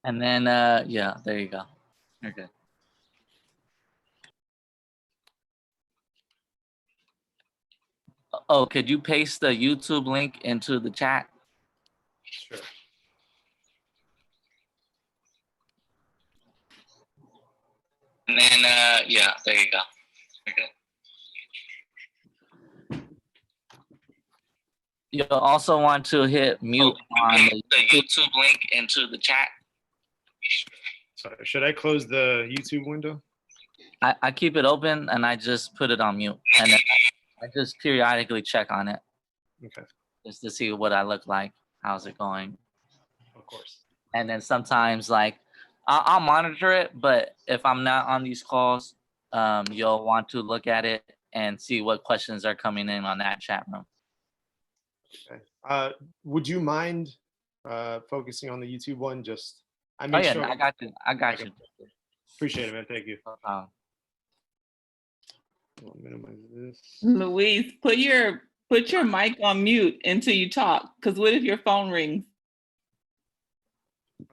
And then, yeah, there you go. You're good. Oh, could you paste the YouTube link into the chat? Sure. And then, yeah, there you go. You're good. You'll also want to hit mute on the YouTube link into the chat. Sorry, should I close the YouTube window? I keep it open and I just put it on mute. And then I just periodically check on it. Okay. Just to see what I look like. How's it going? Of course. And then sometimes like I'll monitor it, but if I'm not on these calls, you'll want to look at it and see what questions are coming in on that chat room. Okay. Would you mind focusing on the YouTube one? Just I got you. I got you. Appreciate it, man. Thank you. No problem. I'll minimize this. Luis, put your mic on mute until you talk. Because what if your phone rings?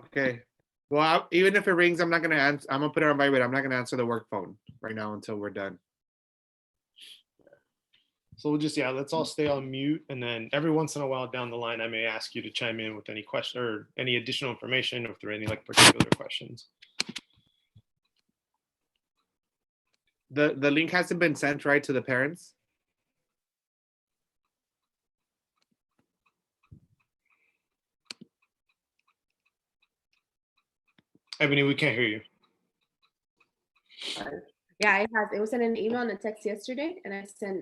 Okay. Well, even if it rings, I'm not gonna answer. I'm gonna put it on vibrate. I'm not gonna answer the work phone right now until we're done. So we'll just, let's all stay on mute. And then every once in a while down the line, I may ask you to chime in with any question or any additional information, or if there are any like particular questions. The link hasn't been sent, right, to the parents? Ebony, we can't hear you. Yeah, it was sent an email and a text yesterday, and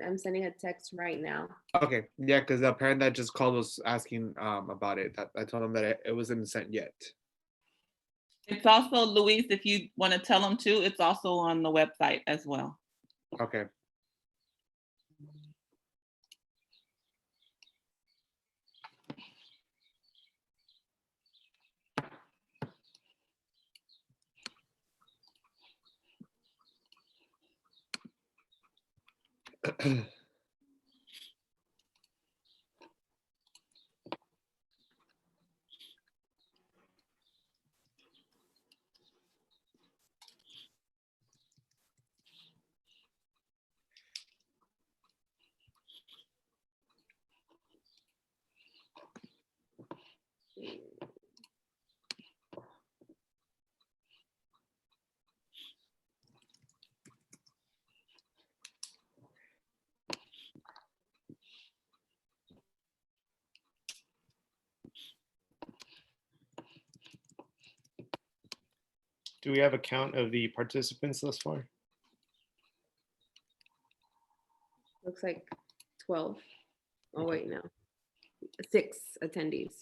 I'm sending a text right now. Okay, yeah, because the parent that just called was asking about it. I told him that it wasn't sent yet. It's also, Luis, if you want to tell them too, it's also on the website as well. Okay. Do we have a count of the participants thus far? Looks like 12. Oh, wait, no. 6 attendees.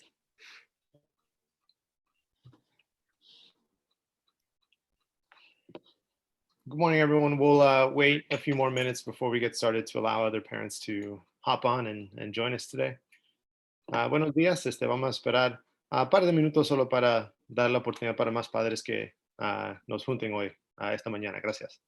Good morning, everyone. We'll wait a few more minutes before we get started to allow other parents to hop on and join us today. Buenos días. Vamos a esperar un par de minutos solo para dar la oportunidad para más padres que nos junten hoy, esta mañana. Gracias.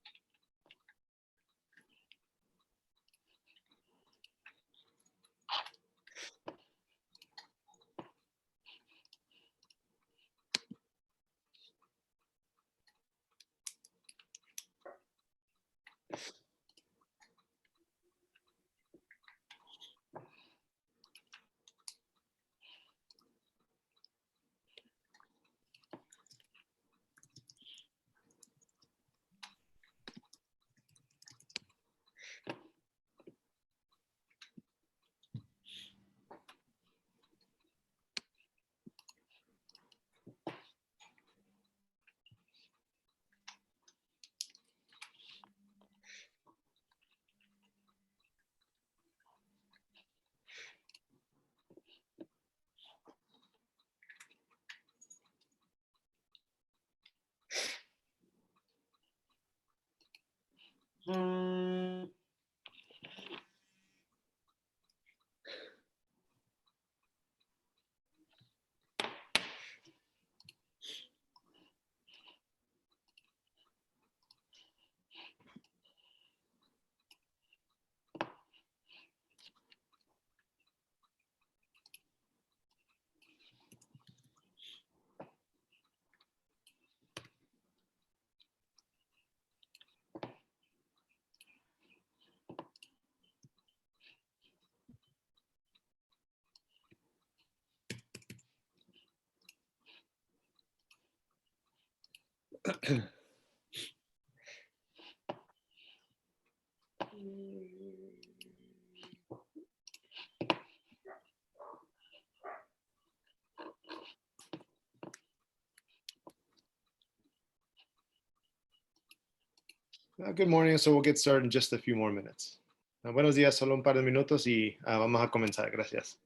Good morning. So we'll get started in just a few more minutes. Buenos días, solo un par de minutos y vamos a comenzar. Gracias.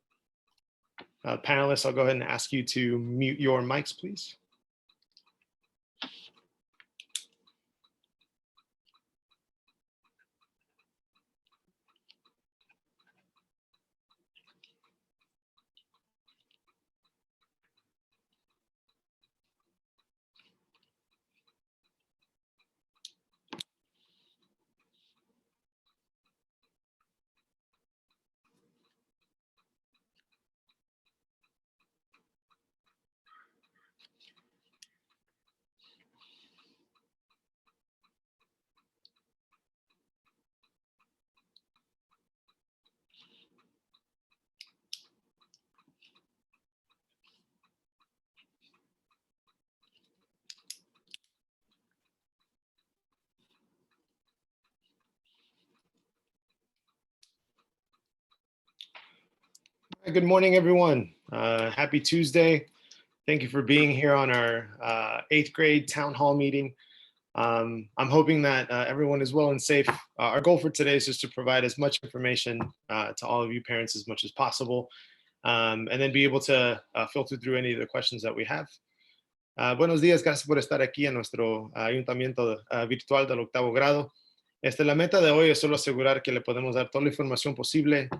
Panelists, I'll go ahead and ask you to mute your mics, please. Good morning, everyone. Happy Tuesday. Thank you for being here on our 8th grade town hall meeting. I'm hoping that everyone is well and safe. Our goal for today is just to provide as much information to all of you parents as much as possible, and then be able to filter through any of the questions that we have. Buenos días, gracias por estar aquí en nuestro ayuntamiento virtual del 8º grado. La meta de hoy es solo asegurar que le podemos dar toda la información posible,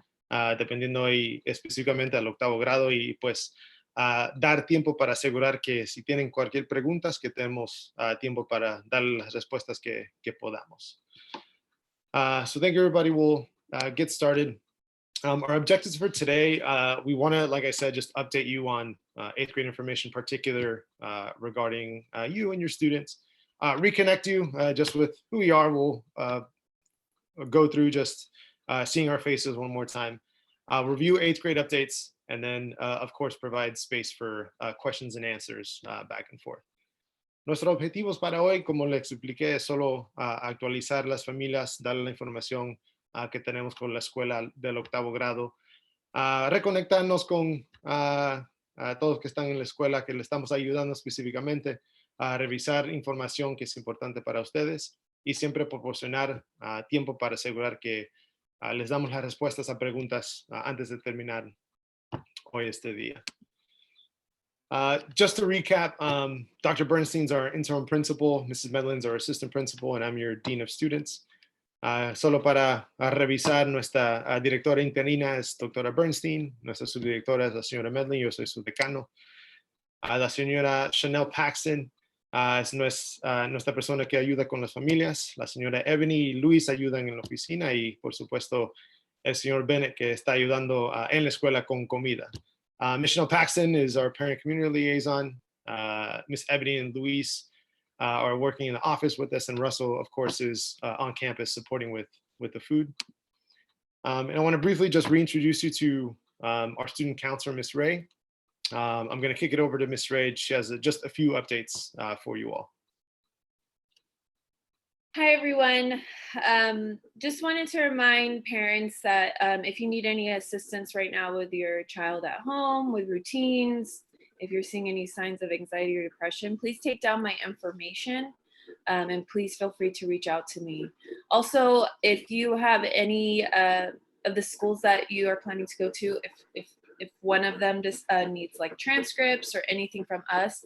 dependiendo hoy específicamente al 8º grado, y pues dar tiempo para asegurar que si tienen cualquier pregunta, que tenemos tiempo para dar las respuestas que podamos. So thank you, everybody. We'll get started. Our objectives for today, we want to, like I said, just update you on 8th grade information, particular regarding you and your students. Reconnect you just with who we are. We'll go through just seeing our faces one more time. Review 8th grade updates, and then, of course, provide space for questions and answers back and forth. Nuestros objetivos para hoy, como les expliqué, es solo actualizar las familias, darle la información que tenemos con la escuela del 8º grado, reconectarnos con todos que están en la escuela, que le estamos ayudando específicamente, a revisar información que es importante para ustedes y siempre proporcionar tiempo para asegurar que les damos las respuestas a preguntas antes de terminar hoy este día. Just to recap, Dr. Bernstein's our interim principal, Mrs. Medlin's our assistant principal, and I'm your dean of students. Solo para revisar, nuestra directora interina es doctora Bernstein, nuestra subdirectora es la señora Medlin, yo soy su decano. La señora Chanel Paxton es nuestra persona que ayuda con las familias. La señora Ebony y Luis ayudan en la oficina, y por supuesto el señor Bennett, que está ayudando en la escuela con comida. Miss Chanel Paxton is our parent community liaison. Miss Ebony and Luis are working in the office with us, and Russell, of course, is on campus supporting with the food. And I want to briefly just reintroduce you to our student counselor, Miss Ray. I'm going to kick it over to Miss Ray. She has just a few updates for you all. Hi, everyone. Just wanted to remind parents that if you need any assistance right now with your child at home, with routines, if you're seeing any signs of anxiety or depression, please take down my information, and please feel free to reach out to me. Also, if you have any of the schools that you are planning to go to, if one of them just needs like transcripts or anything from us,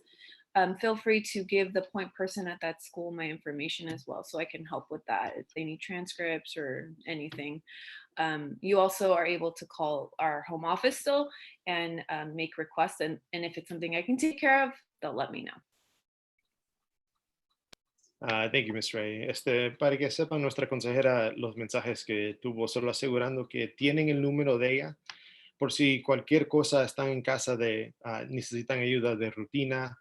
feel free to give the point person at that school my information as well, so I can help with that if they need transcripts or anything. You also are able to call our home office still and make requests, and if it's something I can take care of, they'll let me know. Thank you, Ms. Ray. Para que sepan, nuestra consejera, los mensajes que tuvo, solo asegurando que tienen el número de ella, por si cualquier cosa están en casa necesitan ayuda de rutina,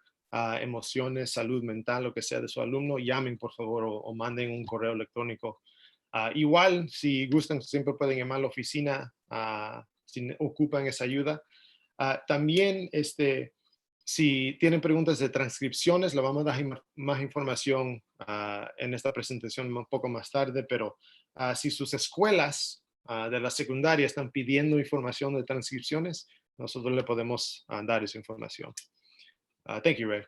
emociones, salud mental, lo que sea de su alumno, llamen por favor o manden un correo electrónico. Igual, si gustan, siempre pueden llamar a la oficina si ocupan esa ayuda. También, si tienen preguntas de transcripciones, le vamos a dar más información en esta presentación un poco más tarde, pero si sus escuelas de la secundaria están pidiendo información de transcripciones, nosotros le podemos dar esa información. Thank you, Ray.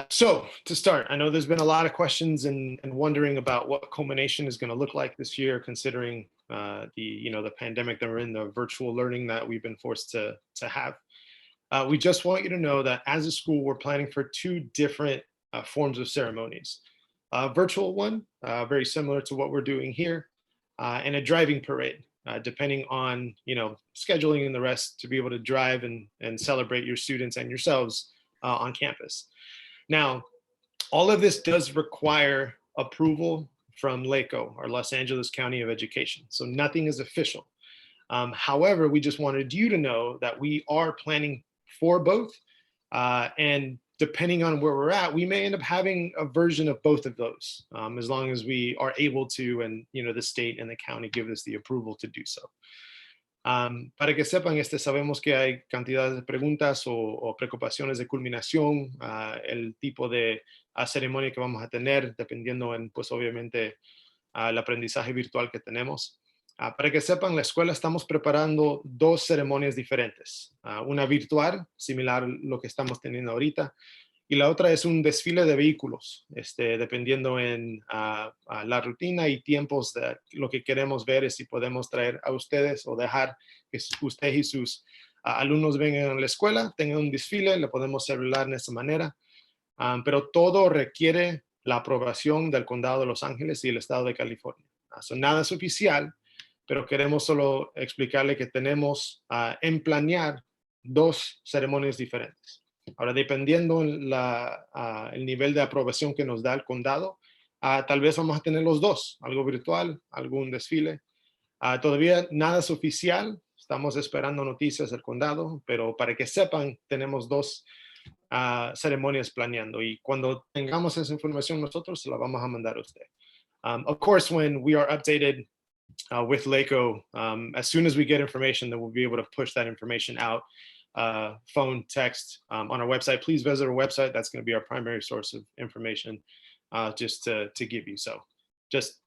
So to start, I know there's been a lot of questions and wondering about what Culmination is going to look like this year, considering the pandemic that we're in, the virtual learning that we've been forced to have. We just want you to know that as a school, we're planning for two different forms of ceremonies. A virtual one, very similar to what we're doing here, and a driving parade, depending on scheduling and the rest to be able to drive and celebrate your students and yourselves on campus. Now, all of this does require approval from LACO, or Los Angeles County of Education. So nothing is official. However, we just wanted you to know that we are planning for both. And depending on where we're at, we may end up having a version of both of those, as long as we are able to, and the state and the county give us the approval to do so. Para que sepan, sabemos que hay cantidades de preguntas o preocupaciones de culminación, el tipo de ceremonia que vamos a tener, dependiendo en, pues obviamente, el aprendizaje virtual que tenemos. Para que sepan, la escuela estamos preparando dos ceremonias diferentes. Una virtual, similar a lo que estamos teniendo ahorita, y la otra es un desfile de vehículos, dependiendo en la rutina y tiempos de lo que queremos ver, es si podemos traer a ustedes o dejar que usted y sus alumnos vengan a la escuela, tengan un desfile, le podemos celebrar de esa manera, pero todo requiere la aprobación del Condado de Los Ángeles y el Estado de California. Nada es oficial, pero queremos solo explicarle que tenemos en planear dos ceremonias diferentes. Ahora, dependiendo el nivel de aprobación que nos da el condado, tal vez vamos a tener los dos, algo virtual, algún desfile. Todavía nada es oficial, estamos esperando noticias del condado, pero para que sepan, tenemos dos ceremonias planeando, y cuando tengamos esa información nosotros, se la vamos a mandar a usted. Of course, when we are updated with LACO, as soon as we get information, then we'll be able to push that information out. Phone, text, on our website. Please visit our website. That's going to be our primary source of information, just to give you. So just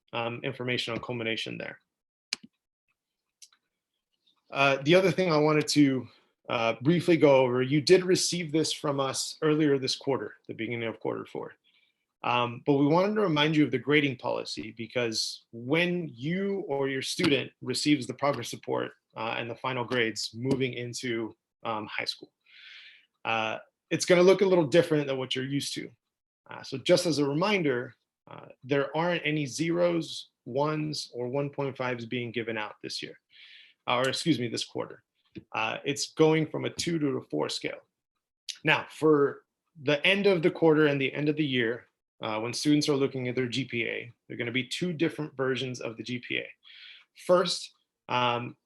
information on Culmination there. The other thing I wanted to briefly go over, you did receive this from us earlier this quarter, the beginning of Q4. But we wanted to remind you of the grading policy, because when you or your student receives the progress report and the final grades moving into high school, it's going to look a little different than what you're used to. So just as a reminder, there aren't any zeros, ones, or 1.5s being given out this year, or excuse me, this quarter. It's going from a 2 to a 4 scale. Now, for the end of the quarter and the end of the year, when students are looking at their GPA, there are going to be two different versions of the GPA. First,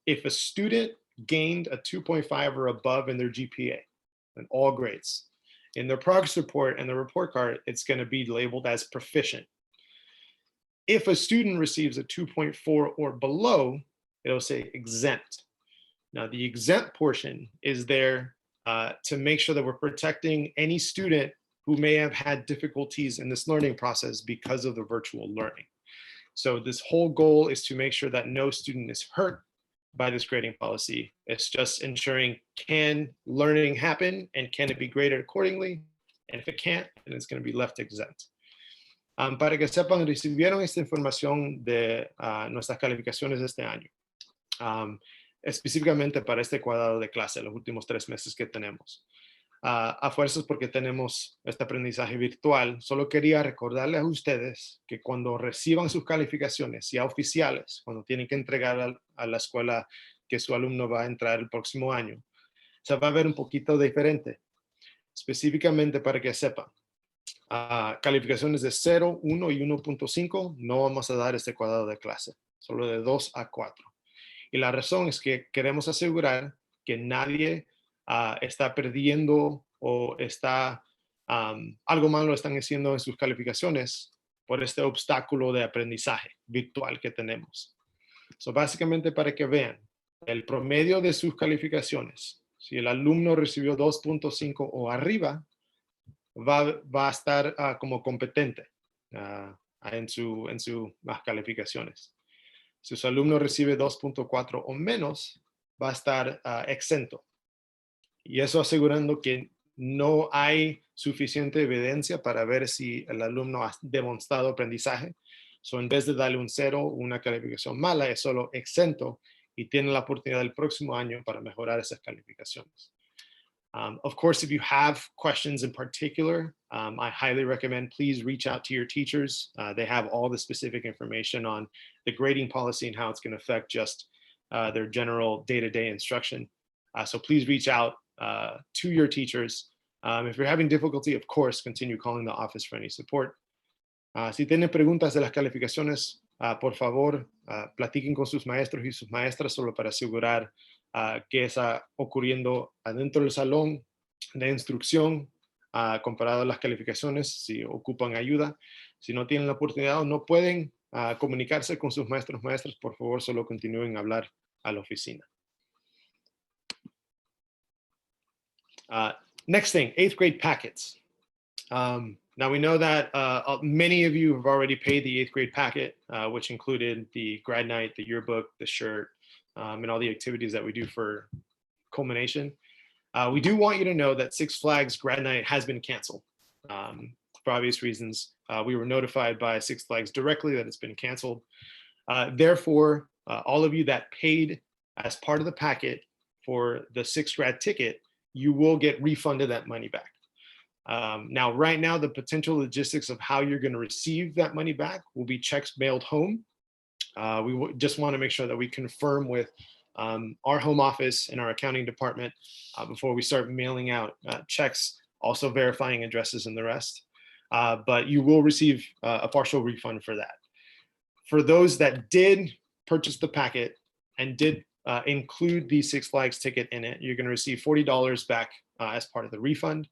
if a student gained a 2.5 or above in their GPA, in all grades, in their progress report and the report card, it's going to be labeled as proficient. If a student receives a 2.4 or below, it'll say exempt. Now, the exempt portion is there to make sure that we're protecting any student who may have had difficulties in this learning process because of the virtual learning. So this whole goal is to make sure that no student is hurt by this grading policy. It's just ensuring, can learning happen and can it be graded accordingly? And if it can't, then it's going to be left exempt. Para que sepan, recibieron esta información de nuestras calificaciones de este año, específicamente para este cuadrado de clase, los últimos 3 meses que tenemos. A fuerzas porque tenemos este aprendizaje virtual, solo quería recordarles a ustedes que cuando reciban sus calificaciones ya oficiales, cuando tienen que entregar a la escuela que su alumno va a entrar el próximo año, se va a ver un poquito diferente. Específicamente para que sepan, calificaciones de 0, 1 y 1.5 no vamos a dar este cuadrado de clase, solo de 2 a 4. Y la razón es que queremos asegurar que nadie está perdiendo o está algo malo están haciendo en sus calificaciones por este obstáculo de aprendizaje virtual que tenemos. So, básicamente para que vean, el promedio de sus calificaciones Si el alumno recibió 2.5 o arriba, va a estar como competente en sus calificaciones. Si su alumno recibe 2.4 o menos, va a estar exento. Y eso asegurando que no hay suficiente evidencia para ver si el alumno ha demostrado aprendizaje. So, en vez de darle un 0 o una calificación mala, es solo exento y tiene la oportunidad el próximo año para mejorar esas calificaciones. Of course, if you have questions in particular, I highly recommend please reach out to your teachers. They have all the specific information on the grading policy and how it's going to affect just their general day-to-day instruction. So please reach out to your teachers. If you're having difficulty, of course, continue calling the office for any support. Si tienen preguntas de las calificaciones, por favor, platiquen con sus maestros y sus maestras solo para asegurar que está ocurriendo adentro del salón de instrucción comparado a las calificaciones, si ocupan ayuda. Si no tienen la oportunidad o no pueden comunicarse con sus maestros o maestras, por favor, solo continúen a hablar a la oficina. Next thing, 8th grade packets. Now we know that many of you have already paid the 8th grade packet, which included the grad night, the yearbook, the shirt, and all the activities that we do for Culmination. We do want you to know that Six Flags grad night has been canceled for obvious reasons. We were notified by Six Flags directly that it's been canceled. Therefore, all of you that paid as part of the packet for the 6th grad ticket, you will get refunded that money back. Now, right now, the potential logistics of how you're going to receive that money back will be checks mailed home. We just want to make sure that we confirm with our home office and our accounting department before we start mailing out checks, also verifying addresses and the rest. But you will receive a partial refund for that. For those that did purchase the packet and did include the Six Flags ticket in it, you're going to receive $40 back as part of the refund.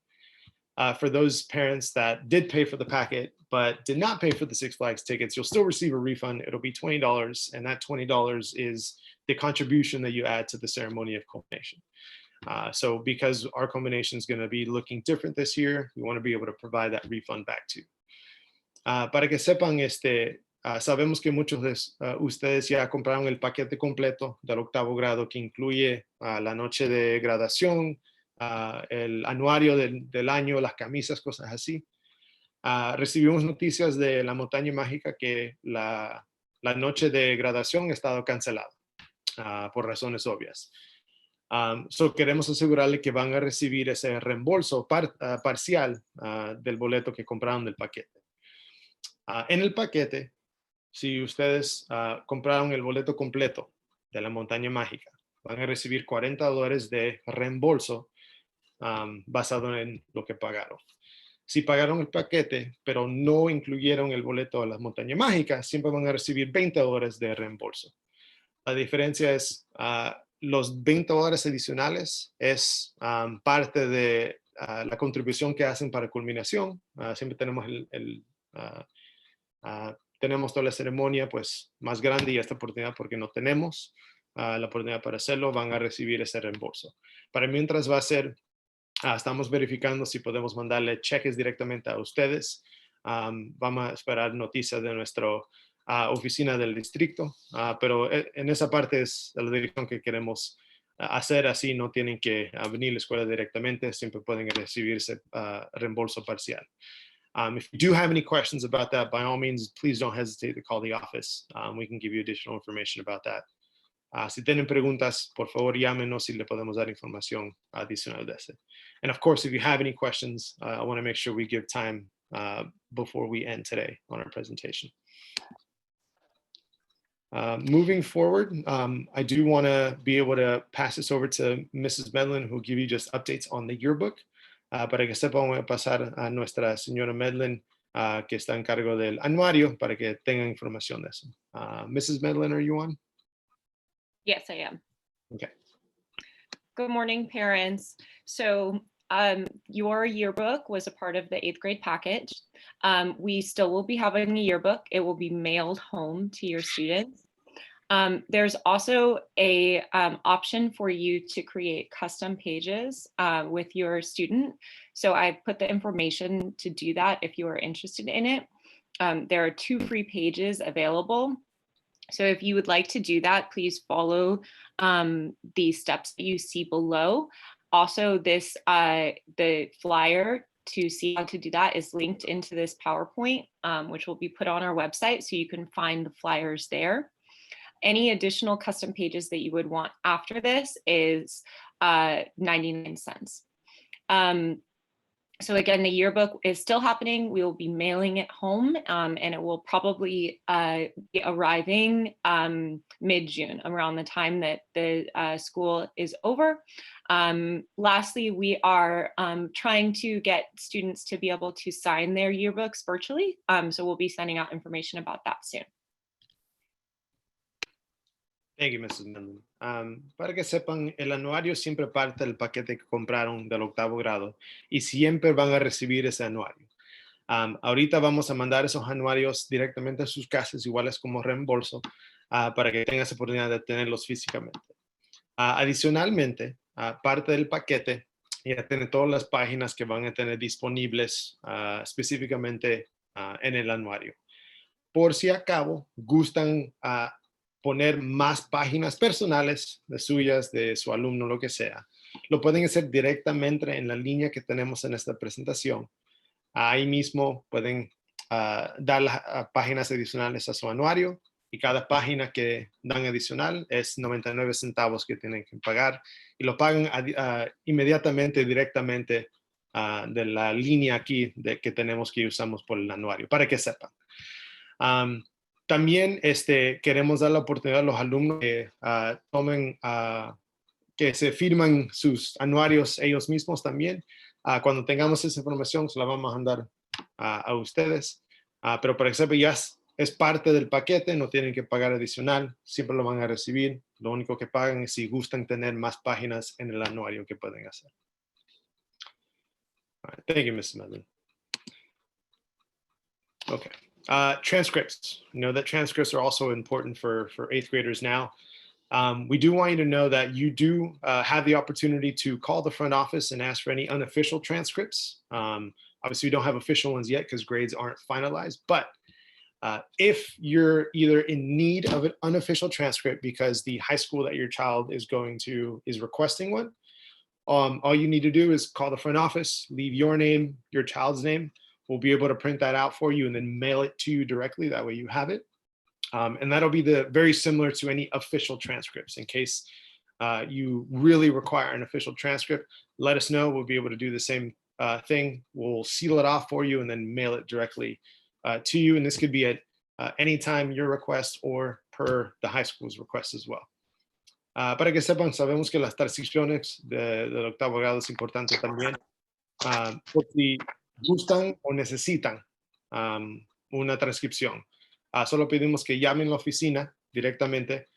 For those parents that did pay for the packet but did not pay for the Six Flags tickets, you'll still receive a refund. It'll be $20, and that $20 is the contribution that you add to the ceremony of culmination. So because our culmination is going to be looking different this year, we want to be able to provide that refund back too. Para que sepan, sabemos que muchos de ustedes ya compraron el paquete completo del 8º grado que incluye la noche de graduación, el anuario del año, las camisas, cosas así. Recibimos noticias de la montaña mágica que la noche de graduación ha estado cancelada por razones obvias. So queremos asegurarle que van a recibir ese reembolso parcial del boleto que compraron del paquete. En el paquete, si ustedes compraron el boleto completo de la montaña mágica, van a recibir $40 de reembolso basado en lo que pagaron. Si pagaron el paquete, pero no incluyeron el boleto de la montaña mágica, siempre van a recibir $20 de reembolso. La diferencia es los $20 adicionales es parte de la contribución que hacen para culminación. Siempre tenemos tenemos toda la ceremonia pues más grande y esta oportunidad porque no tenemos la oportunidad para hacerlo, van a recibir ese reembolso. Para mientras va a ser estamos verificando si podemos mandarle cheques directamente a ustedes. Vamos a esperar noticias de nuestra oficina del distrito, pero en esa parte es la dirección que queremos hacer, así no tienen que venir a la escuela directamente, siempre pueden recibirse reembolso parcial. If you do have any questions about that, by all means, please don't hesitate to call the office. We can give you additional information about that. Si tienen preguntas, por favor, llámenos y le podemos dar información adicional de ese. And of course, if you have any questions, I want to make sure we give time before we end today on our presentation. Moving forward, I do want to be able to pass this over to Mrs. Medlin, who will give you just updates on the yearbook. Para que sepan, voy a pasar a nuestra señora Medlin, que está en cargo del anuario, para que tengan información de eso. Mrs. Medlin, are you on? Yes, I am. Okay. Good morning, parents. So your yearbook was a part of the 8th grade package. We still will be having a yearbook. It will be mailed home to your students. There's also a option for you to create custom pages with your student. So I put the information to do that if you are interested in it. There are 2 free pages available. So if you would like to do that, please follow the steps that you see below. Also, the flyer to see how to do that is linked into this PowerPoint, which will be put on our website, so you can find the flyers there. Any additional custom pages that you would want after this is 99 cents. So again, the yearbook is still happening. We will be mailing it home, and it will probably be arriving mid-June, around the time that the school is over. Lastly, we are trying to get students to be able to sign their yearbooks virtually. So we'll be sending out information about that soon. Thank you, Mrs. Mendon. Para que sepan, el anuario siempre parte del paquete que compraron del 8º grado y siempre van a recibir ese anuario. Ahorita vamos a mandar esos anuarios directamente a sus casas, iguales como reembolso, para que tengan esa oportunidad de tenerlos físicamente. Adicionalmente, parte del paquete ya tiene todas las páginas que van a tener disponibles específicamente en el anuario. Por si acaso gustan poner más páginas personales de suyas, de su alumno, lo que sea, lo pueden hacer directamente en la línea que tenemos en esta presentación. Ahí mismo pueden dar las páginas adicionales a su anuario, y cada página que dan adicional es 99 centavos que tienen que pagar, y lo pagan inmediatamente, directamente de la línea aquí que tenemos, que usamos por el anuario, para que sepan. También queremos dar la oportunidad a los alumnos que tomen, que se firman sus anuarios ellos mismos también. Cuando tengamos esa información, se la vamos a mandar a ustedes. Pero por ejemplo, ya es parte del paquete, no tienen que pagar adicional, siempre lo van a recibir. Lo único que pagan es si gustan tener más páginas en el anuario que pueden hacer. All right, thank you, Ms. Medlin. Okay. Transcripts. You know that transcripts are also important for 8th graders now. We do want you to know that you do have the opportunity to call the front office and ask for any unofficial transcripts. Obviously, we don't have official ones yet because grades aren't finalized, but if you're either in need of an unofficial transcript because the high school that your child is going to is requesting one, all you need to do is call the front office, leave your name, your child's name. We'll be able to print that out for you and then mail it to you directly. That way you have it. And that'll be very similar to any official transcripts. In case you really require an official transcript, let us know. We'll be able to do the same thing. We'll seal it off for you and then mail it directly to you. And this could be at any time your request or per the high school's request as well. Para que sepan, sabemos que las transcripciones del 8º grado es importante también. Por si gustan o necesitan una transcripción. Solo pedimos que llamen a la oficina directamente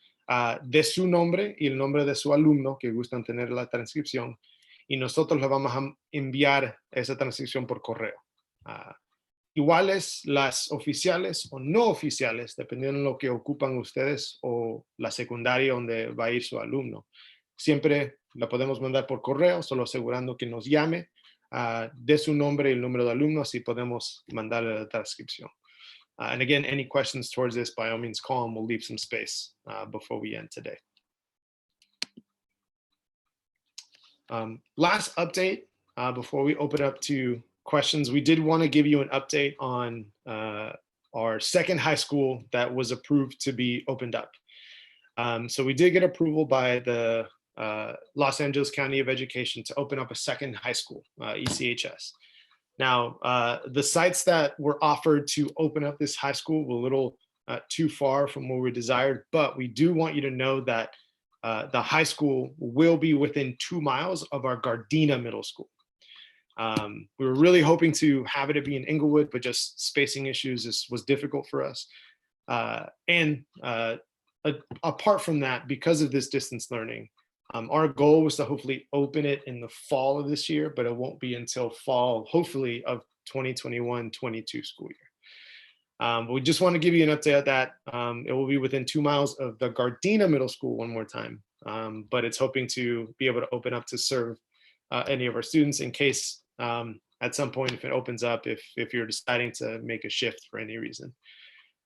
de su nombre y el nombre de su alumno que gustan tener la transcripción, y nosotros le vamos a enviar esa transcripción por correo. Iguales las oficiales o no oficiales, dependiendo de lo que ocupan ustedes o la secundaria donde va a ir su alumno. Siempre la podemos mandar por correo, solo asegurando que nos llame de su nombre y el número de alumno, así podemos mandarle la transcripción. And again, any questions towards this, by all means, call and we'll leave some space before we end today. Last update before we open up to questions, we did want to give you an update on our second high school that was approved to be opened up. So we did get approval by the Los Angeles County of Education to open up a second high school, ECHS. Now, the sites that were offered to open up this high school were a little too far from where we desired, but we do want you to know that the high school will be within 2 miles of our Gardena Middle School. We were really hoping to have it be in Inglewood, but just spacing issues was difficult for us. Apart from that, because of this distance learning, our goal was to hopefully open it in the fall of this year, but it won't be until fall, hopefully, of 2021-22 school year. We just want to give you an update that it will be within 2 miles of the Gardena Middle School one more time, but it's hoping to be able to open up to serve any of our students in case at some point if it opens up, if you're deciding to make a shift for any reason.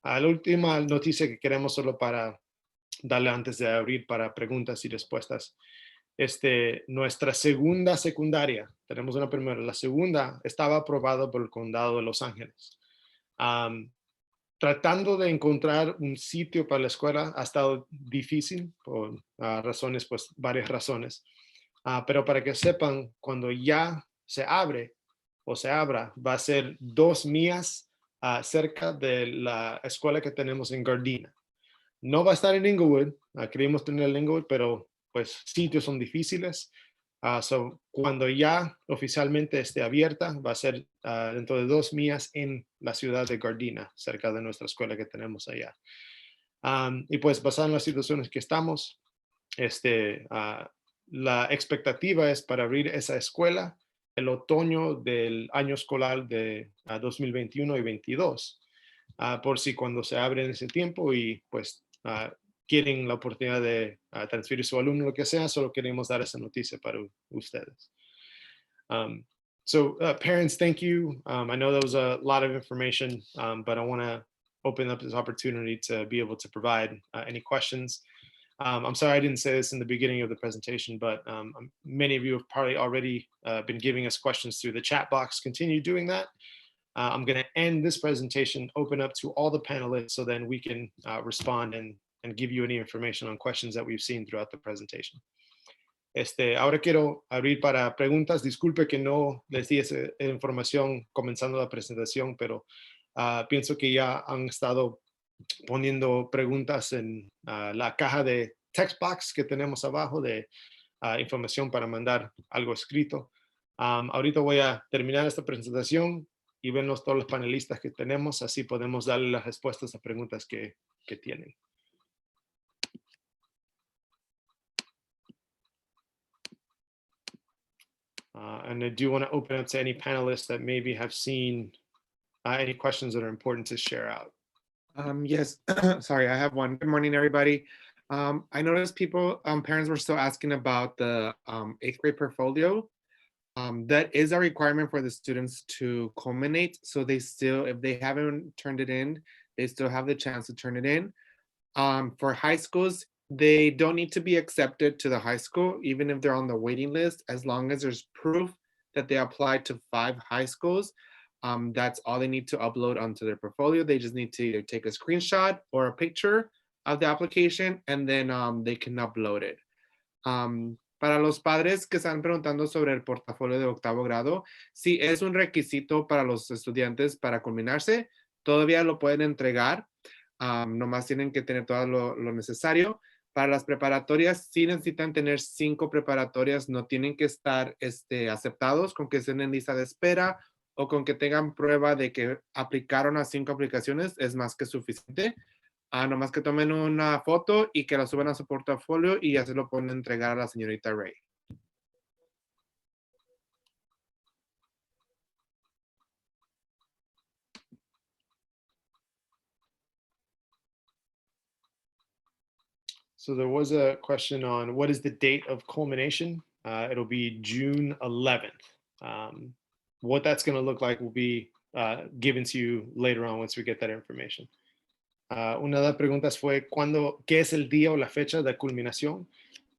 La última noticia que queremos solo para darle antes de abrir para preguntas y respuestas. Nuestra segunda secundaria, tenemos una primera, la segunda estaba aprobada por el condado de Los Ángeles. Tratando de encontrar un sitio para la escuela ha estado difícil por razones, pues varias razones. Pero para que sepan, cuando ya se abre o se abra, va a ser 2 millas cerca de la escuela que tenemos en Gardena. No va a estar en Inglewood, queríamos tener en Inglewood, pero pues sitios son difíciles. So, cuando ya oficialmente esté abierta, va a ser dentro de 2 millas en la ciudad de Gardena, cerca de nuestra escuela que tenemos allá. Y pues basado en las situaciones que estamos, la expectativa es para abrir esa escuela el otoño del año escolar de 2021 y 22, por si cuando se abre en ese tiempo y pues quieren la oportunidad de transferir su alumno, lo que sea, solo queremos dar esa noticia para ustedes. So parents, thank you. I know that was a lot of information, but I want to open up this opportunity to be able to provide any questions. I'm sorry I didn't say this in the beginning of the presentation, but many of you have probably already been giving us questions through the chat box. Continue doing that. I'm going to end this presentation, open up to all the panelists, so then we can respond and give you any information on questions that we've seen throughout the presentation. Ahora quiero abrir para preguntas. Disculpe que no les di esa información comenzando la presentación, pero pienso que ya han estado poniendo preguntas en la caja de text box que tenemos abajo de información para mandar algo escrito. Ahorita voy a terminar esta presentación y vernos todos los panelistas que tenemos, así podemos darle las respuestas a preguntas que tienen. And I do want to open up to any panelists that maybe have seen any questions that are important to share out. Yes, sorry, I have one. Good morning, everybody. I noticed parents were still asking about the 8th grade portfolio. That is a requirement for the students to culminate. So they still, if they haven't turned it in, they still have the chance to turn it in. For high schools, they don't need to be accepted to the high school, even if they're on the waiting list, as long as there's proof that they applied to 5 high schools. That's all they need to upload onto their portfolio. They just need to either take a screenshot or a picture of the application, and then they can upload it. Para los padres que están preguntando sobre el portafolio de 8º grado, si es un requisito para los estudiantes para culminarse, todavía lo pueden entregar. Nomás tienen que tener todo lo necesario. Para las preparatorias, sí necesitan tener 5 preparatorias, no tienen que estar aceptados con que estén en lista de espera o con que tengan prueba de que aplicaron a 5 aplicaciones, es más que suficiente. Nomás que tomen una foto y que la suban a su portafolio y ya se lo pueden entregar a la señorita Ray. So there was a question on what is the date of culmination? It'll be June 11th. What that's going to look like will be given to you later on once we get that information. Una de las preguntas fue ¿qué es el día o la fecha de culminación?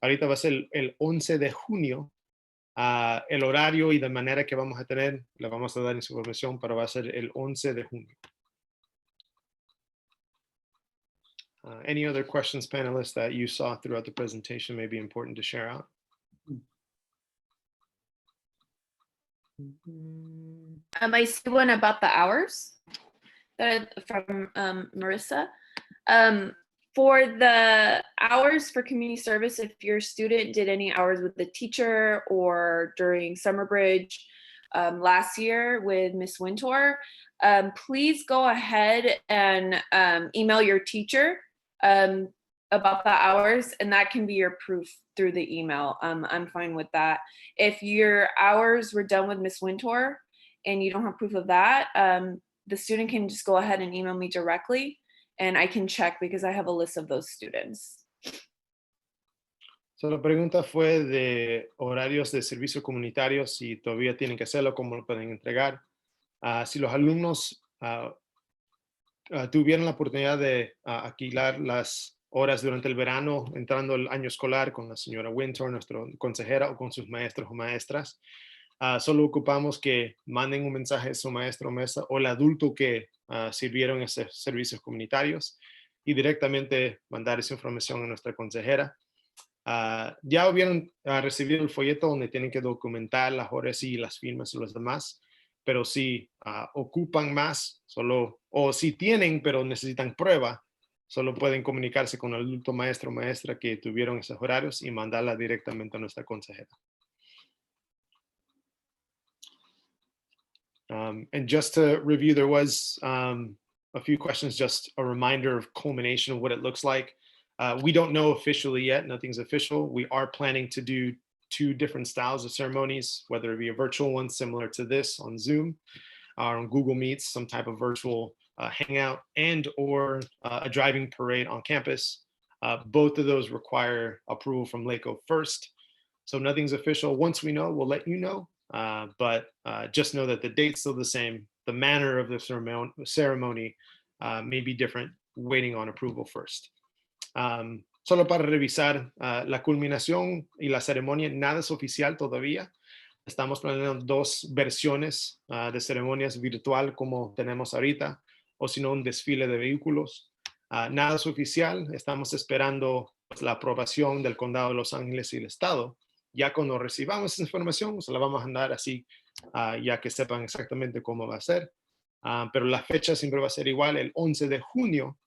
Ahorita va a ser el 11 de junio. El horario y de manera que vamos a tener, le vamos a dar información, pero va a ser el 11 de junio. Any other questions, panelists, that you saw throughout the presentation may be important to share out? I see one about the hours from Marissa. For the hours for community service, if your student did any hours with the teacher or during summer bridge last year with Miss Wintour, please go ahead and email your teacher about the hours, and that can be your proof through the email. I'm fine with that. If your hours were done with Miss Wintour and you don't have proof of that, the student can just go ahead and email me directly, and I can check because I have a list of those students. So, la pregunta fue de horarios de servicio comunitario, si todavía tienen que hacerlo, cómo lo pueden entregar. Si los alumnos tuvieron la oportunidad de alquilar las horas durante el verano, entrando el año escolar con la señora Winter, nuestra consejera, o con sus maestros o maestras, solo ocupamos que manden un mensaje a su maestro o maestra o el adulto que sirvieron esos servicios comunitarios y directamente mandar esa información a nuestra consejera. Ya hubieran recibido el folleto donde tienen que documentar las horas y las firmas y los demás, pero si ocupan más, o si tienen, pero necesitan prueba, solo pueden comunicarse con el adulto maestro o maestra que tuvieron esos horarios y mandarla directamente a nuestra consejera. And just to review, there was a few questions, just a reminder of Culmination, what it looks like. We don't know officially yet, nothing's official. We are planning to do 2 different styles of ceremonies, whether it be a virtual one similar to this on Zoom, or on Google Meets, some type of virtual hangout, and or a driving parade on campus. Both of those require approval from LACO first. So nothing's official. Once we know, we'll let you know. But just know that the date's still the same. The manner of the ceremony may be different, waiting on approval first. Solo para revisar, la culminación y la ceremonia, nada es oficial todavía. Estamos planeando 2 versiones de ceremonias virtual como tenemos ahorita, o si no un desfile de vehículos. Nada es oficial, estamos esperando pues, la aprobación del Condado de Los Ángeles y el Estado. Ya cuando recibamos esa información, se la vamos a mandar así, ya que sepan exactamente cómo va a ser. Pero la fecha siempre va a ser igual, el 11 de junio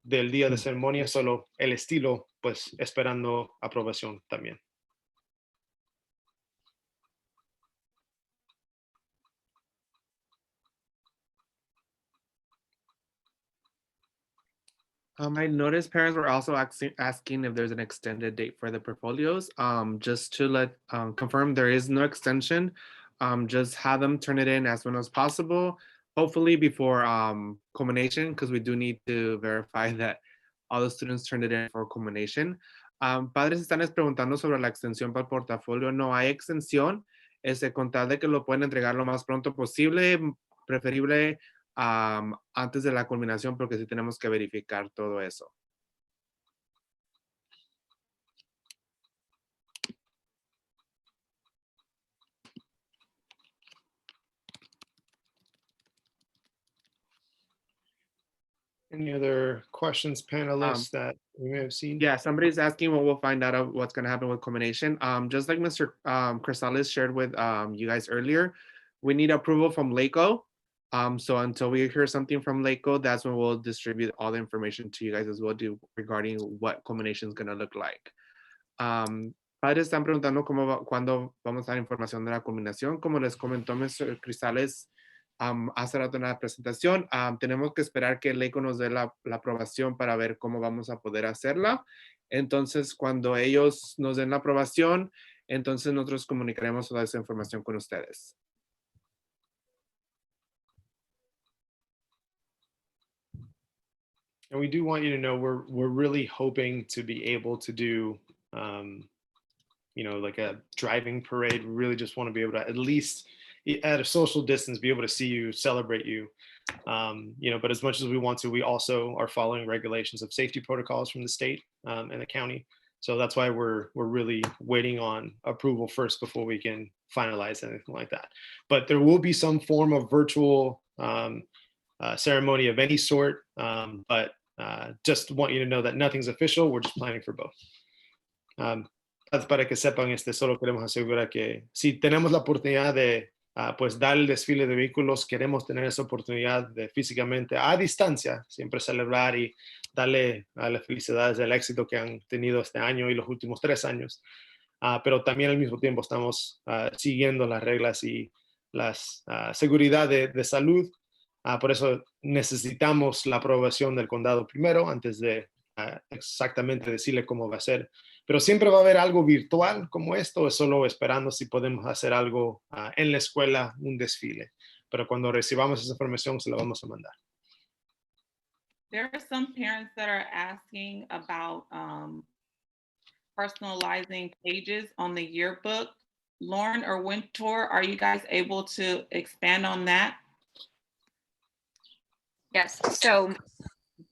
del día de ceremonia, solo el estilo, pues esperando aprobación también. I noticed parents were also asking if there's an extended date for the portfolios. Just to confirm, there is no extension. Just have them turn it in as soon as possible, hopefully before culmination, because we do need to verify that all the students turned it in for culmination. Padres están preguntando sobre la extensión para el portafolio. No hay extensión, con tal de que lo pueden entregar lo más pronto posible, preferible antes de la culminación, porque sí tenemos que verificar todo eso. Any other questions, panelists, that we may have seen? Yeah, somebody's asking what we'll find out of what's going to happen with culmination. Just like Mr. Crisales shared with you guys earlier, we need approval from LACO. So until we hear something from LACO, that's when we'll distribute all the information to you guys as well regarding what culmination is going to look like. Padres están preguntando cuándo vamos a dar información de la culminación. Como les comentó Mr. Crisales hace rato en la presentación, tenemos que esperar que LACO nos dé la aprobación para ver cómo vamos a poder hacerla. Entonces, cuando ellos nos den la aprobación, entonces nosotros comunicaremos toda esa información con ustedes. And we do want you to know we're really hoping to be able to do, like a driving parade. We really just want to be able to, at least at a social distance, be able to see you, celebrate you. But as much as we want to, we also are following regulations of safety protocols from the state and the county. So that's why we're really waiting on approval first before we can finalize anything like that. But there will be some form of virtual ceremony of any sort, but just want you to know that nothing's official. We're just planning for both. Para que sepan, solo queremos asegurar que si tenemos la oportunidad de pues dar el desfile de vehículos, queremos tener esa oportunidad de físicamente a distancia, siempre celebrar y darle a las felicidades del éxito que han tenido este año y los últimos 3 años. Pero también al mismo tiempo estamos siguiendo las reglas y las seguridad de salud. Por eso necesitamos la aprobación del condado primero antes de exactamente decirle cómo va a ser. Pero siempre va a haber algo virtual como esto, es solo esperando si podemos hacer algo en la escuela, un desfile. pero cuando recibamos esa información se la vamos a mandar. There are some parents that are asking about personalizing pages on the yearbook. Lauren or Wintour, are you guys able to expand on that? Yes, so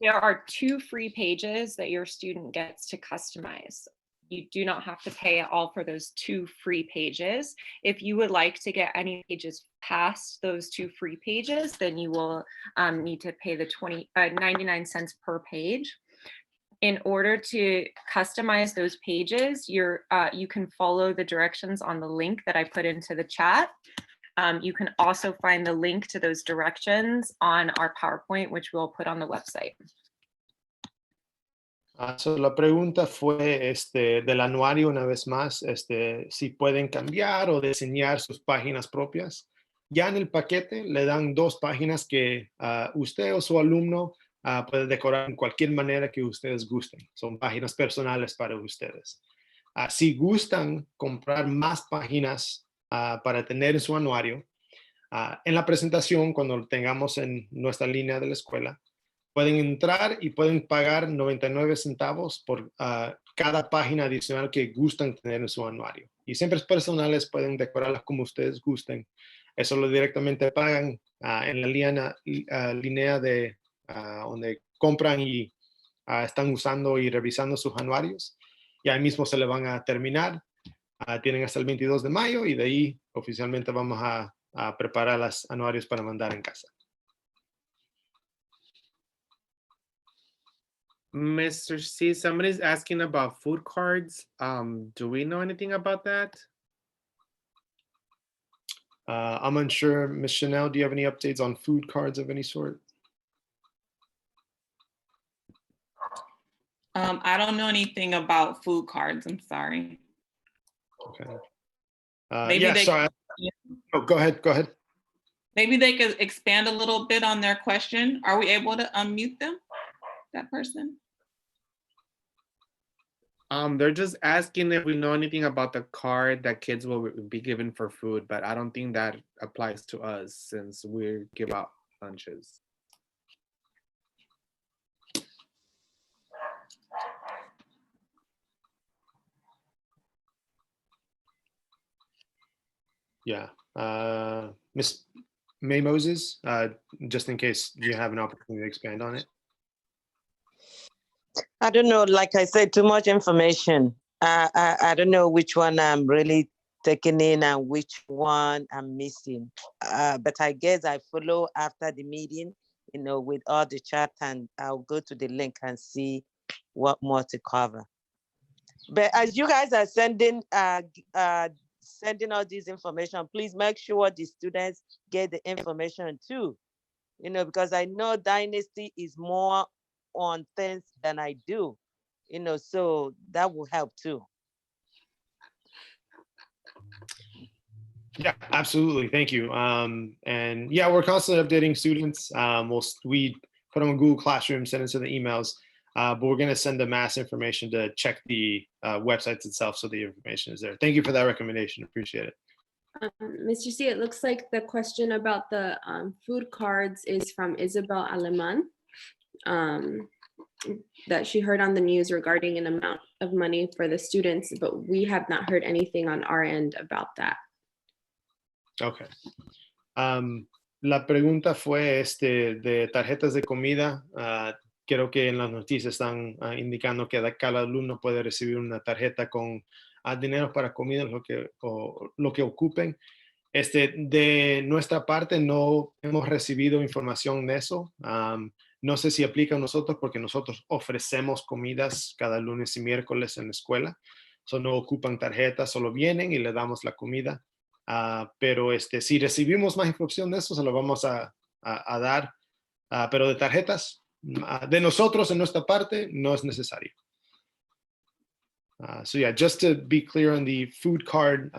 there are 2 free pages that your student gets to customize. You do not have to pay at all for those 2 free pages. If you would like to get any pages past those 2 free pages, then you will need to pay the 99 cents per page. In order to customize those pages, you can follow the directions on the link that I put into the chat. You can also find the link to those directions on our PowerPoint, which we'll put on the website. So la pregunta fue del anuario una vez más, si pueden cambiar o diseñar sus páginas propias. Ya en el paquete le dan 2 páginas que usted o su alumno puede decorar en cualquier manera que ustedes gusten. Son páginas personales para ustedes. Si gustan comprar más páginas para tener en su anuario, en la presentación, cuando lo tengamos en nuestra línea de la escuela, pueden entrar y pueden pagar 99 centavos por cada página adicional que gustan tener en su anuario. Y siempre es personales, pueden decorarlas como ustedes gusten. Eso lo directamente pagan en la línea de donde compran y están usando y revisando sus anuarios. Y ahí mismo se le van a terminar. Tienen hasta el 22 de mayo y de ahí oficialmente vamos a preparar los anuarios para mandar en casa. Mr. C, somebody's asking about food cards. Do we know anything about that? I'm unsure. Ms. Chanel, do you have any updates on food cards of any sort? I don't know anything about food cards. I'm sorry. Okay. Maybe yeah, they- sorry. Oh, go ahead. Maybe they could expand a little bit on their question. Are we able to unmute them, that person? They're just asking if we know anything about the card that kids will be given for food, but I don't think that applies to us since we give out lunches. Yeah. Ms. May Moses, just in case you have an opportunity to expand on it. I don't know, like I said, too much information. I don't know which one I'm really taking in and which one I'm missing. But I guess I follow after the meeting, with all the chat, and I'll go to the link and see what more to cover. But as you guys are sending all this information, please make sure the students get the information too. Because I know Dynasty is more on things than I do, so that will help too. Yeah, absolutely. Thank you. And yeah, we're constantly updating students. We put them in Google Classroom, send it to the emails, but we're going to send the mass information to check the websites itself so the information is there. Thank you for that recommendation. Appreciate it. Mr. C, it looks like the question about the food cards is from Isabel Aleman, that she heard on the news regarding an amount of money for the students, but we have not heard anything on our end about that. Okay. La pregunta fue de tarjetas de comida. Creo que en las noticias están indicando que cada alumno puede recibir una tarjeta con dinero para comida, lo que ocupen. De nuestra parte no hemos recibido información de eso. No sé si aplica a nosotros porque nosotros ofrecemos comidas cada lunes y miércoles en la escuela. No ocupan tarjetas, solo vienen y le damos la comida. Pero si recibimos más información de eso, se lo vamos a dar. Pero de tarjetas, de nosotros en nuestra parte, no es necesario. So yeah, just to be clear on the food card,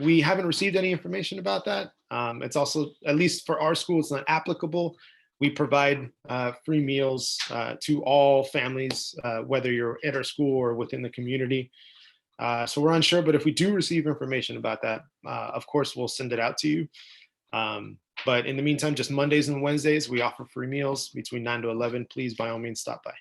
we haven't received any information about that. It's also, at least for our school, it's not applicable. We provide free meals to all families, whether you're at our school or within the community. So we're unsure, but if we do receive information about that, of course, we'll send it out to you. But in the meantime, just Mondays and Wednesdays, we offer free meals between 9 to 11. Please, by all means, stop by.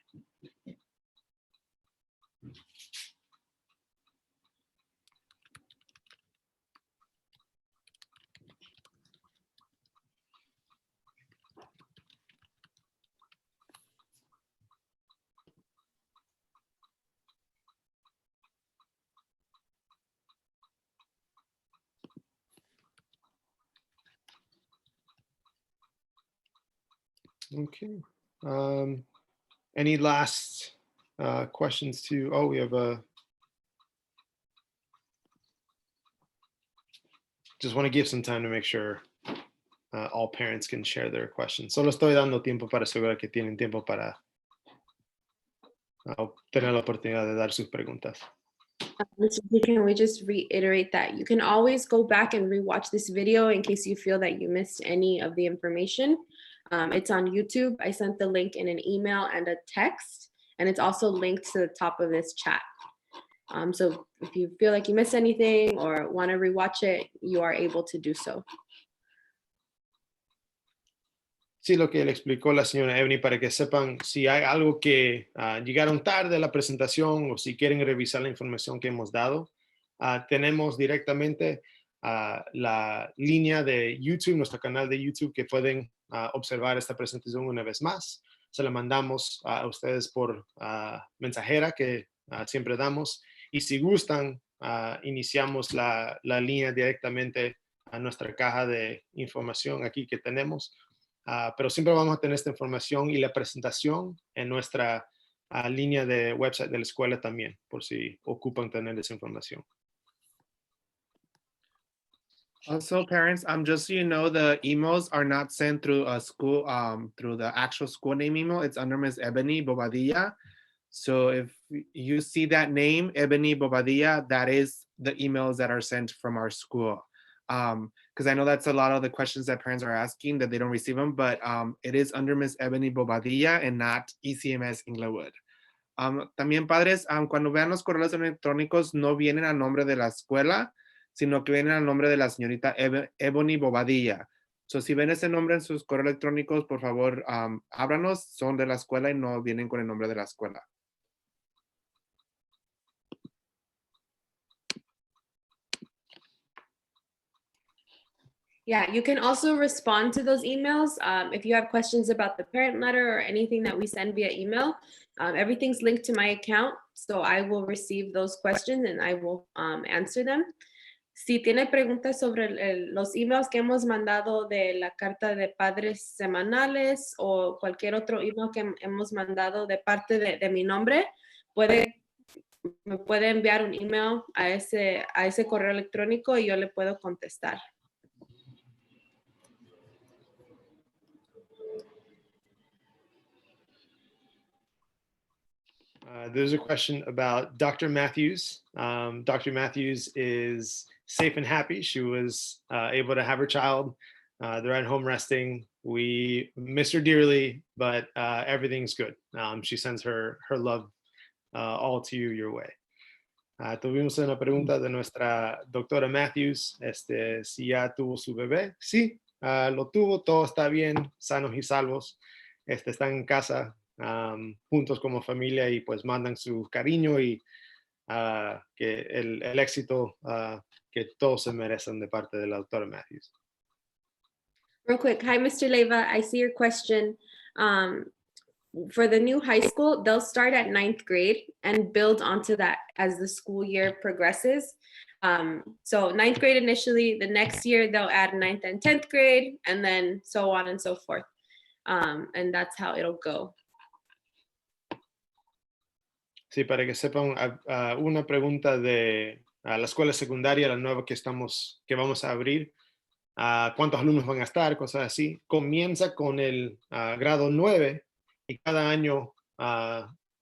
Okay. Any last questions to, oh, we have a, just want to give some time to make sure all parents can share their questions. Solo estoy dando tiempo para asegurar que tienen tiempo para tener la oportunidad de dar sus preguntas. Mr. G, can we just reiterate that you can always go back and rewatch this video in case you feel that you missed any of the information. It's on YouTube. I sent the link in an email and a text, and it's also linked to the top of this chat. So if you feel like you missed anything or want to rewatch it, you are able to do so. Sí, lo que le explicó la señora Ebony, para que sepan si hay algo que llegaron tarde a la presentación o si quieren revisar la información que hemos dado, tenemos directamente la línea de YouTube, nuestro canal de YouTube, que pueden observar esta presentación una vez más. Se la mandamos a ustedes por mensajera que siempre damos. Y si gustan, iniciamos la línea directamente a nuestra caja de información aquí que tenemos. Pero siempre vamos a tener esta información y la presentación en nuestra línea de website de la escuela también, por si ocupan tener esa información. Also, parents, just so you know, the emails are not sent through a school, through the actual school name email. It's under Ms. Ebony Bobadilla. So if you see that name, Ebony Bobadilla, that is the emails that are sent from our school. Because I know that's a lot of the questions that parents are asking, that they don't receive them, but it is under Ms. Ebony Bobadilla and not ECMS Inglewood. También, padres, cuando vean los correos electrónicos, no vienen a nombre de la escuela, sino que vienen a nombre de la señorita Ebony Bobadilla. So, si ven ese nombre en sus correos electrónicos, por favor, ábranos, son de la escuela y no vienen con el nombre de la escuela. Yeah, you can also respond to those emails. If you have questions about the parent letter or anything that we send via email, everything's linked to my account. So I will receive those questions and I will answer them. Si tiene preguntas sobre los emails que hemos mandado de la carta de padres semanales o cualquier otro email que hemos mandado de parte de mi nombre, me puede enviar un email a ese correo electrónico y yo le puedo contestar. There's a question about Dr. Matthews. Dr. Matthews is safe and happy. She was able to have her child. They're at home resting. We miss her dearly, but everything's good. She sends her love all to you your way. Tuvimos una pregunta de nuestra doctora Matthews, si ya tuvo su bebé. Sí, lo tuvo, todo está bien, sanos y salvos. Están en casa juntos como familia y pues mandan su cariño y que el éxito que todos se merecen de parte de la doctora Matthews. Real quick, hi, Mr. Leyva. I see your question. For the new high school, they'll start at 9th grade and build onto that as the school year progresses. So 9th grade initially, the next year they'll add 9th and 10th grade, and then so on and so forth. And that's how it'll go. Sí, para que sepan, una pregunta de la escuela secundaria, la nueva que vamos a abrir. ¿Cuántos alumnos van a estar? Cosas así. Comienza con el grado 9 y cada año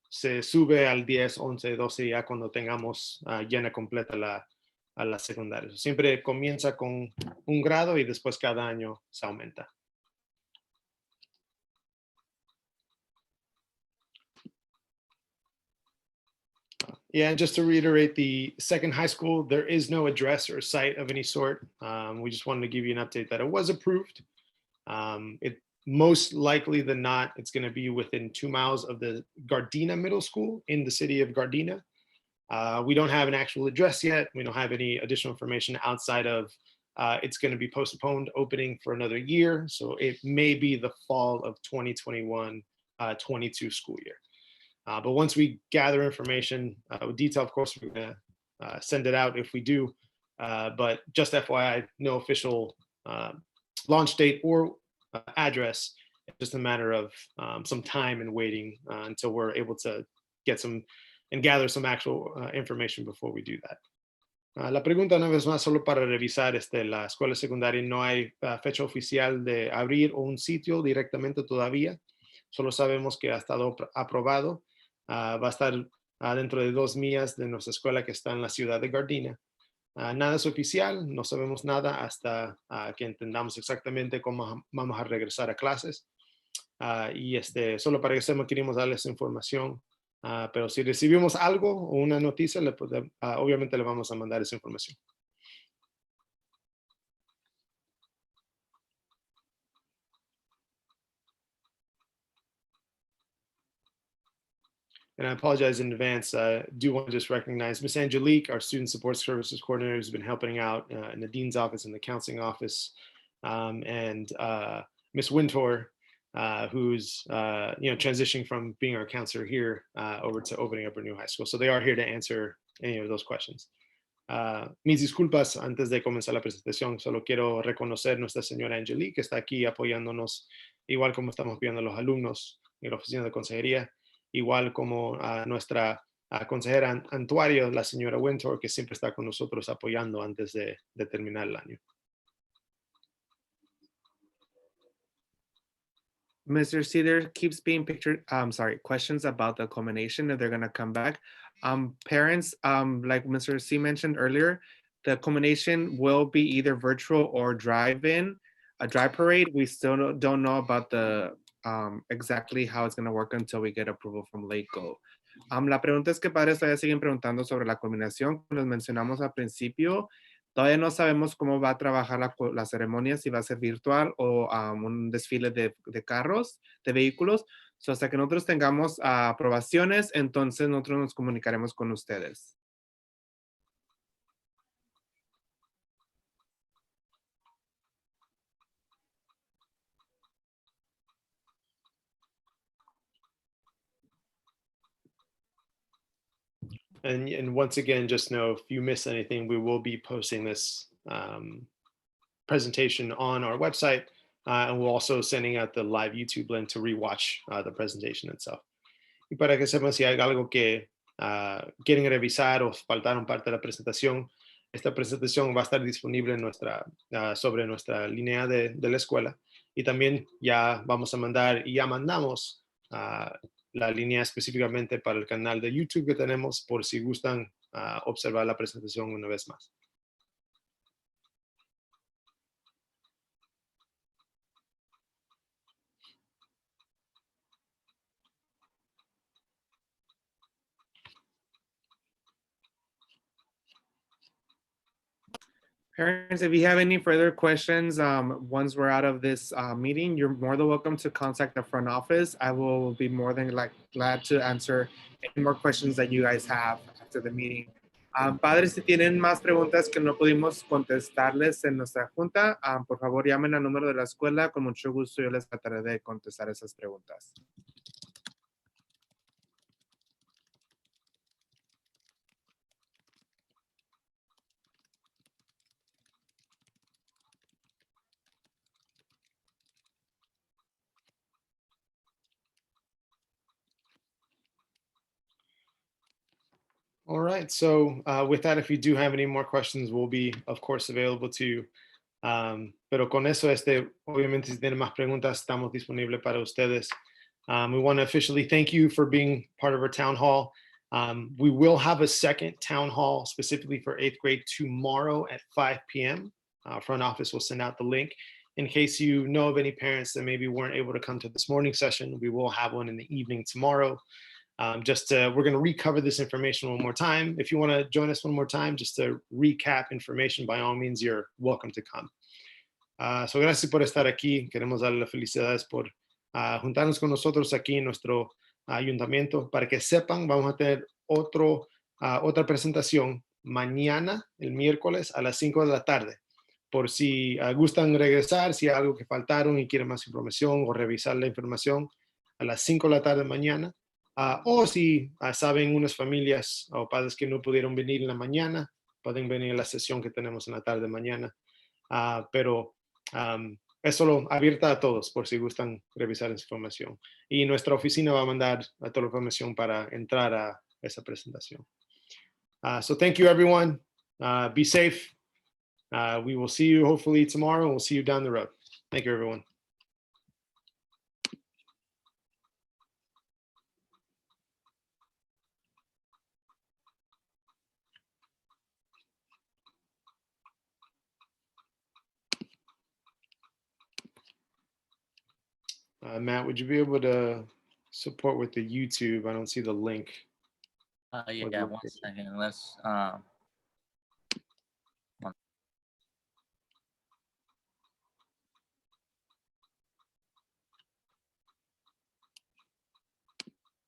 se sube al 10, 11, 12 ya cuando tengamos llena completa a la secundaria. Siempre comienza con un grado y después cada año se aumenta. Yeah, and just to reiterate, the second high school, there is no address or site of any sort. We just wanted to give you an update that it was approved. It most likely than not, it's going to be within 2 miles of the Gardena Middle School in the city of Gardena. We don't have an actual address yet. We don't have any additional information outside of it's going to be postponed opening for another year. So it may be the fall of 2021-22 school year. But once we gather information with detail, of course, we're going to send it out if we do. But just FYI, no official launch date or address. It's just a matter of some time and waiting until we're able to get some and gather some actual information before we do that. La pregunta una vez más solo para revisar, la escuela secundaria no hay fecha oficial de abrir o un sitio directamente todavía. Solo sabemos que ha estado aprobado. Va a estar dentro de 2 millas de nuestra escuela que está en la ciudad de Gardena. Nada es oficial, no sabemos nada hasta que entendamos exactamente cómo vamos a regresar a clases. Y solo para que sepan, queremos darles información. Pero si recibimos algo o una noticia, obviamente le vamos a mandar esa información. And I apologize in advance. Do want to just recognize Miss Angelique, our Student Support Services Coordinator, who's been helping out in the Dean's office and the counseling office, and Miss Wintour, who's transitioning from being our counselor here over to opening up a new high school. So they are here to answer any of those questions. Mis disculpas antes de comenzar la presentación. Solo quiero reconocer nuestra señora Angelique, que está aquí apoyándonos, igual como estamos viendo a los alumnos en la oficina de consejería, igual como nuestra consejera Antuario, la señora Wintour, que siempre está con nosotros apoyando antes de terminar el año. Mr. C, there keeps being questions about the culmination, if they're going to come back. Parents, like Mr. C mentioned earlier, the culmination will be either virtual or drive-in, a drive parade. We still don't know about the exactly how it's going to work until we get approval from LACO. La pregunta es que padres todavía siguen preguntando sobre la culminación. Como les mencionamos al principio, todavía no sabemos cómo va a trabajar la ceremonia, si va a ser virtual o un desfile de carros, de vehículos. So, hasta que nosotros tengamos aprobaciones, entonces nosotros nos comunicaremos con ustedes. And once again, just know if you miss anything, we will be posting this presentation on our website, and we're also sending out the live YouTube link to rewatch the presentation itself. Y para que sepan si hay algo que quieren revisar o faltaron parte de la presentación, esta presentación va a estar disponible en sobre nuestra línea de la escuela, y también ya vamos a mandar y ya mandamos la línea específicamente para el canal de YouTube que tenemos por si gustan observar la presentación una vez más. Parents, if you have any further questions, once we're out of this meeting, you're more than welcome to contact the front office. I will be more than glad to answer any more questions that you guys have after the meeting. Padres, si tienen más preguntas que no pudimos contestarles en nuestra junta, por favor llamen al número de la escuela. Con mucho gusto yo les trataré de contestar esas preguntas. All right, so with that, if you do have any more questions, we'll be, of course, available to you. Pero con eso, obviamente, si tienen más preguntas, estamos disponibles para ustedes. We want to officially thank you for being part of our town hall. We will have a second town hall specifically for 8th grade tomorrow at 5 p.m. Front office will send out the link. In case you know of any parents that maybe weren't able to come to this morning session, we will have one in the evening tomorrow. We're going to recover this information one more time. If you want to join us one more time, just to recap information, by all means, you're welcome to come. So gracias por estar aquí. Queremos darle las felicidades por juntarnos con nosotros aquí en nuestro ayuntamiento. Para que sepan, vamos a tener otra presentación mañana, el miércoles, a las 5 de la tarde. Por si gustan regresar, si hay algo que faltaron y quieren más información o revisar la información, a las 5 de la tarde mañana. O si saben unas familias o padres que no pudieron venir en la mañana, pueden venir a la sesión que tenemos en la tarde mañana. Pero es solo abierta a todos por si gustan revisar esa información. Y nuestra oficina va a mandar toda la información para entrar a esa presentación. So thank you, everyone. Be safe. We will see you hopefully tomorrow, and we'll see you down the road. Thank you, everyone. Matt, would you be able to support with the YouTube? I don't see the link. Yeah, one second. Let's